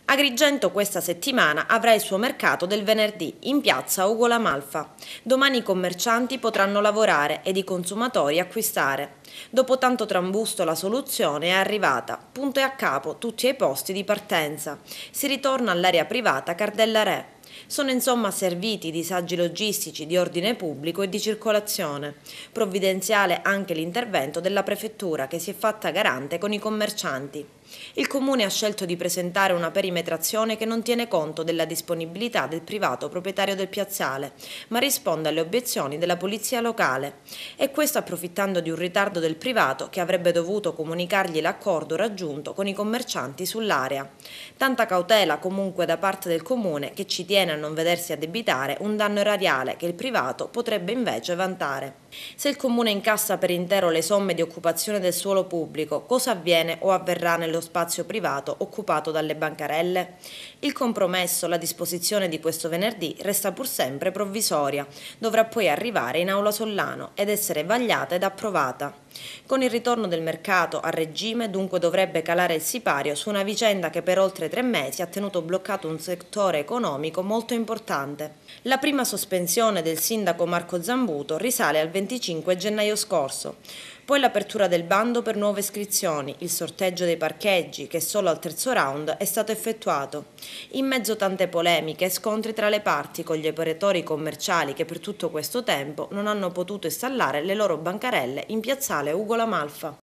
Agrigento questa settimana avrà il suo mercato del venerdì in piazza Ugo La Malfa. Domani i commercianti potranno lavorare ed i consumatori acquistare. Dopo tanto trambusto la soluzione è arrivata, punto e a capo tutti ai posti di partenza. Si ritorna all'area privata Cardella Re. Sono insomma serviti i disagi logistici di ordine pubblico e di circolazione. Provvidenziale anche l'intervento della prefettura che si è fatta garante con i commercianti. Il Comune ha scelto di presentare una perimetrazione che non tiene conto della disponibilità del privato proprietario del piazzale, ma risponde alle obiezioni della polizia locale. E questo approfittando di un ritardo del privato che avrebbe dovuto comunicargli l'accordo raggiunto con i commercianti sull'area. Tanta cautela comunque da parte del Comune che ci tiene a non vedersi addebitare un danno erariale che il privato potrebbe invece vantare. Se il Comune incassa per intero le somme di occupazione del suolo pubblico, cosa avviene o avverrà nello spazio privato occupato dalle bancarelle? Il compromesso, la disposizione di questo venerdì, resta pur sempre provvisoria, dovrà poi arrivare in Aula Sollano ed essere vagliata ed approvata. Con il ritorno del mercato a regime dunque dovrebbe calare il sipario su una vicenda che per oltre 3 mesi ha tenuto bloccato un settore economico molto importante. La prima sospensione del sindaco Marco Zambuto risale al 25 gennaio scorso. Poi l'apertura del bando per nuove iscrizioni, il sorteggio dei parcheggi che solo al terzo round è stato effettuato. In mezzo tante polemiche e scontri tra le parti con gli operatori commerciali che per tutto questo tempo non hanno potuto installare le loro bancarelle in piazzale Ugo La Malfa.